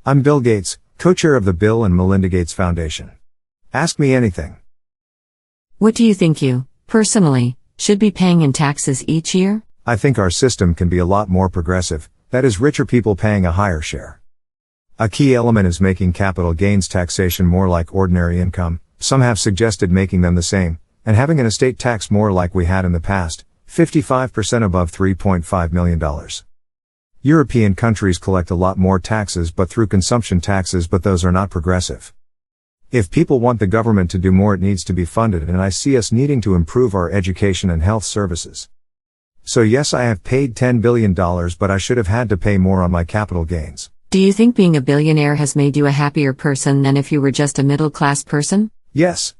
I'm Bill Gates, co-chair of the Bill and Melinda Gates Foundation. Ask me anything. What do you think you, personally, should be paying in taxes each year? I think our system can be a lot more progressive, that is richer people paying a higher share. A key element is making capital gains taxation more like ordinary income. Some have suggested making them the same, and having an estate tax more like we had in the past, 55% above $3.5 million. European countries collect a lot more taxes but through consumption taxes, but those are not progressive. If people want the government to do more, it needs to be funded, and I see us needing to improve our education and health services. So yes, I have paid $10 billion, but I should have had to pay more on my capital gains. Do you think being a billionaire has made you a happier person than if you were just a middle-class person? Yes.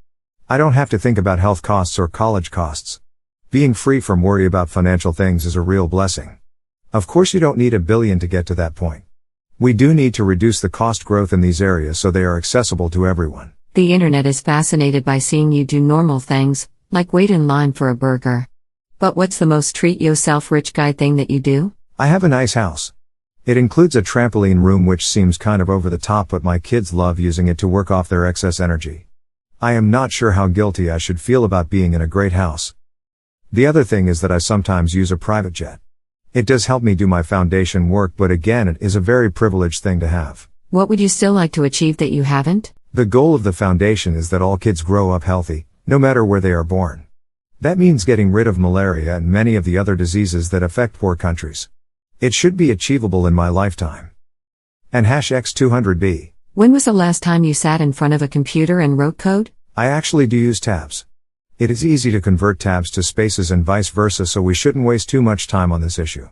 I don't have to think about health costs or college costs. Being free from worry about financial things is a real blessing. Of course, you don't need $1 billion to get to that point. We do need to reduce the cost growth in these areas so they are accessible to everyone. The internet is fascinated by seeing you do normal things, like wait in line for a burger. But what's the most treat yourself rich guy thing that you do? I have a nice house. It includes a trampoline room, which seems kind of over the top, but my kids love using it to work off their excess energy. I am not sure how guilty I should feel about being in a great house. The other thing is that I sometimes use a private jet. It does help me do my foundation work, but again, it is a very privileged thing to have. What would you still like to achieve that you haven't? The goal of the foundation is that all kids grow up healthy, no matter where they are born. That means getting rid of malaria and many of the other diseases that affect poor countries. It should be achievable in my lifetime. And #X200B. When was the last time you sat in front of a computer and wrote code? I actually do use tabs. It is easy to convert tabs to spaces and vice versa, so we shouldn't waste too much time on this issue.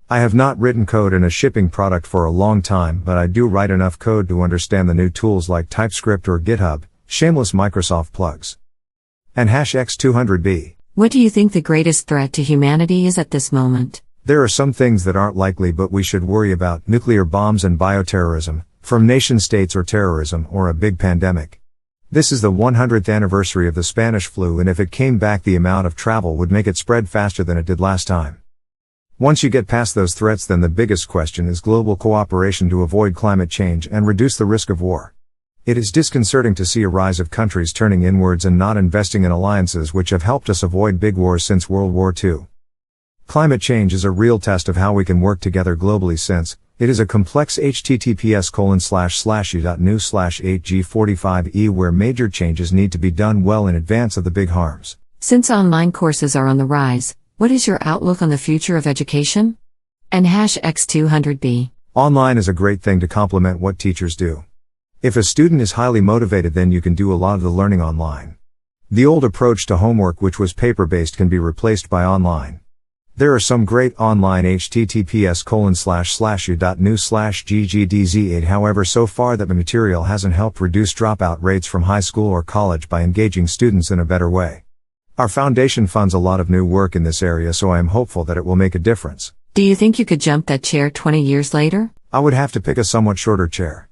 I have not written code in a shipping product for a long time, but I do write enough code to understand the new tools like TypeScript or GitHub, shameless Microsoft plugs. And #X200B. What do you think the greatest threat to humanity is at this moment? There are some things that aren't likely but we should worry about: nuclear bombs and bioterrorism, from nation states, or terrorism, or a big pandemic. This is the 100th anniversary of the Spanish flu, and if it came back, the amount of travel would make it spread faster than it did last time. Once you get past those threats, then the biggest question is global cooperation to avoid climate change and reduce the risk of war. It is disconcerting to see a rise of countries turning inwards and not investing in alliances which have helped us avoid big wars since World War II. Climate change is a real test of how we can work together globally, since it is a complex https://u.nu/8g45e where major changes need to be done well in advance of the big harms. Since online courses are on the rise, what is your outlook on the future of education? And #X200B. Online is a great thing to complement what teachers do. If a student is highly motivated, then you can do a lot of the learning online. The old approach to homework, which was paper-based, can be replaced by online. There are some great online https://u.nu/ggdz8. However, so far that material hasn't helped reduce dropout rates from high school or college by engaging students in a better way. Our foundation funds a lot of new work in this area, so I am hopeful that it will make a difference. Do you think you could jump that chair 20 years later? I would have to pick a somewhat shorter chair.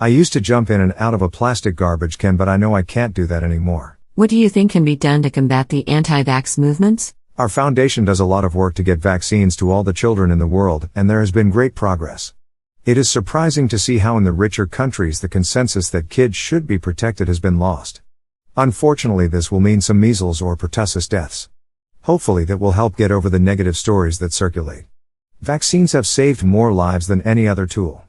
I used to jump in and out of a plastic garbage can, but I know I can't do that anymore. What do you think can be done to combat the anti-vax movements? Our foundation does a lot of work to get vaccines to all the children in the world, and there has been great progress. It is surprising to see how in the richer countries the consensus that kids should be protected has been lost. Unfortunately, this will mean some measles or pertussis deaths. Hopefully that will help get over the negative stories that circulate. Vaccines have saved more lives than any other tool.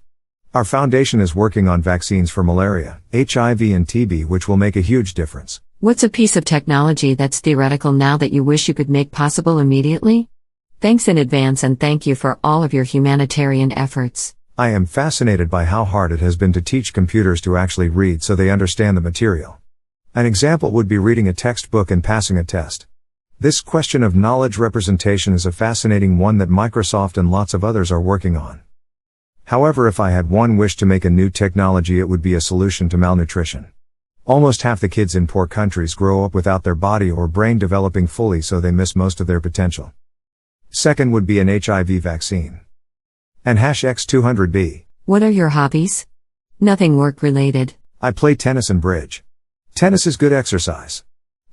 Our foundation is working on vaccines for malaria, HIV and TB, which will make a huge difference. What's a piece of technology that's theoretical now that you wish you could make possible immediately? Thanks in advance, and thank you for all of your humanitarian efforts. I am fascinated by how hard it has been to teach computers to actually read so they understand the material. An example would be reading a textbook and passing a test. This question of knowledge representation is a fascinating one that Microsoft and lots of others are working on. However, if I had one wish to make a new technology, it would be a solution to malnutrition. Almost half the kids in poor countries grow up without their body or brain developing fully, so they miss most of their potential. Second would be an HIV vaccine. And #X200B. What are your hobbies? Nothing work-related. I play tennis and bridge. Tennis is good exercise.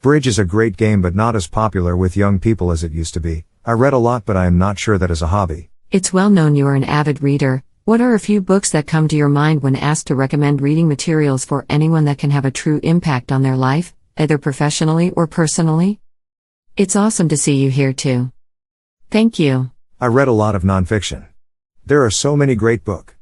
Bridge is a great game, but not as popular with young people as it used to be. I read a lot, but I am not sure that is a hobby. It's well known you are an avid reader, What are a few books that come to your mind when asked to recommend reading materials for anyone that can have a true impact on their life, either professionally or personally? It's awesome to see you here too. Thank you. I read a lot of nonfiction. There are so many great books.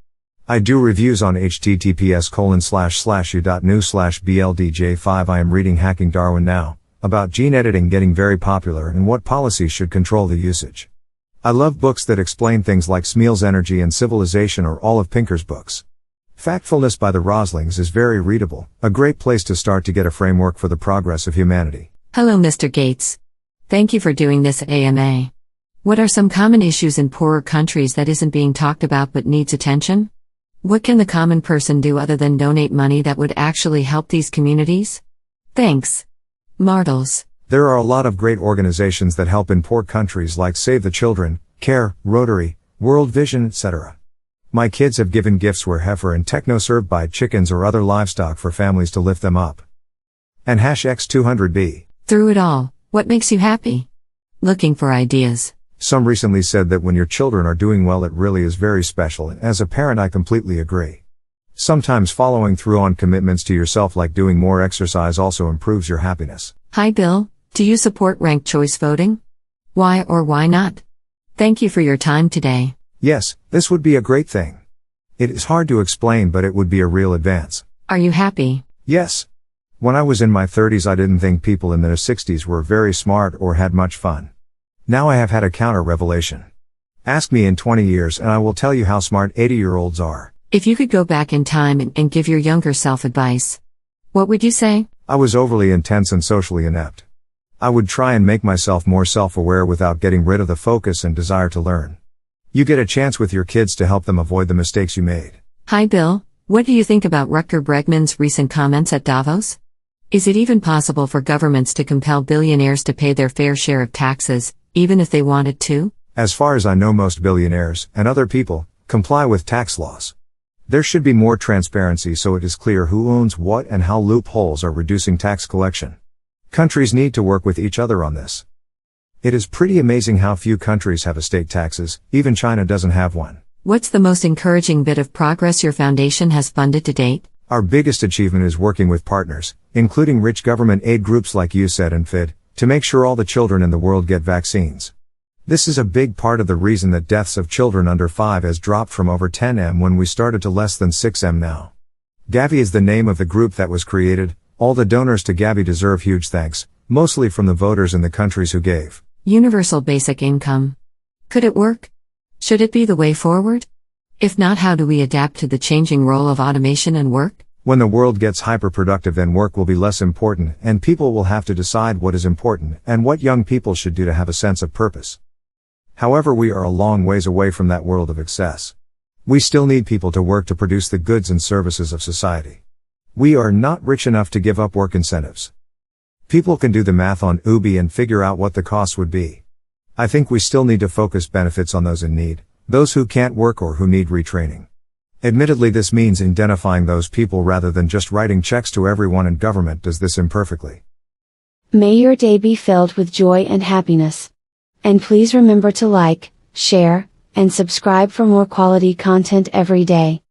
I do reviews on https://u.nu/bldj5. I am reading Hacking Darwin now, about gene editing getting very popular and what policies should control the usage. I love books that explain things like Smeal's Energy and Civilization or all of Pinker's books. Factfulness by the Roslings is very readable, a great place to start to get a framework for the progress of humanity. Hello, Mr. Gates. Thank you for doing this AMA. What are some common issues in poorer countries that isn't being talked about but needs attention? What can the common person do other than donate money that would actually help these communities? Thanks. Martles. There are a lot of great organizations that help in poor countries like Save the Children, CARE, Rotary, World Vision, etc. My kids have given gifts where heifer and TechnoServe buy chickens or other livestock for families to lift them up. And #X200B. Through it all, what makes you happy? Looking for ideas. Some recently said that when your children are doing well it really is very special, and as a parent I completely agree. Sometimes following through on commitments to yourself like doing more exercise also improves your happiness. Hi Bill, do you support ranked choice voting? Why or why not? Thank you for your time today. Yes, this would be a great thing. It is hard to explain, but it would be a real advance. Are you happy? Yes. When I was in my 30s I didn't think people in their 60s were very smart or had much fun. Now I have had a counter-revelation. Ask me in 20 years and I will tell you how smart 80-year-olds are. If you could go back in time and give your younger self advice, what would you say? I was overly intense and socially inept. I would try and make myself more self-aware without getting rid of the focus and desire to learn. You get a chance with your kids to help them avoid the mistakes you made. Hi Bill, what do you think about Rutger Bregman's recent comments at Davos? Is it even possible for governments to compel billionaires to pay their fair share of taxes, even if they wanted to? As far as I know, most billionaires, and other people, comply with tax laws. There should be more transparency so it is clear who owns what and how loopholes are reducing tax collection. Countries need to work with each other on this. It is pretty amazing how few countries have estate taxes, even China doesn't have one. What's the most encouraging bit of progress your foundation has funded to date? Our biggest achievement is working with partners, including rich government aid groups like USAID and FID, to make sure all the children in the world get vaccines. This is a big part of the reason that deaths of children under 5 has dropped from over 10M when we started to less than 6M now. Gavi is the name of the group that was created. All the donors to Gavi deserve huge thanks, mostly from the voters in the countries who gave. Universal basic income. Could it work? Should it be the way forward? If not, how do we adapt to the changing role of automation and work? When the world gets hyper-productive, then work will be less important, and people will have to decide what is important and what young people should do to have a sense of purpose. However, we are a long ways away from that world of excess. We still need people to work to produce the goods and services of society. We are not rich enough to give up work incentives. People can do the math on Ubi and figure out what the costs would be. I think we still need to focus benefits on those in need, those who can't work or who need retraining. Admittedly, this means identifying those people rather than just writing checks to everyone, and government does this imperfectly. May your day be filled with joy and happiness. And please remember to like, share, and subscribe for more quality content every day.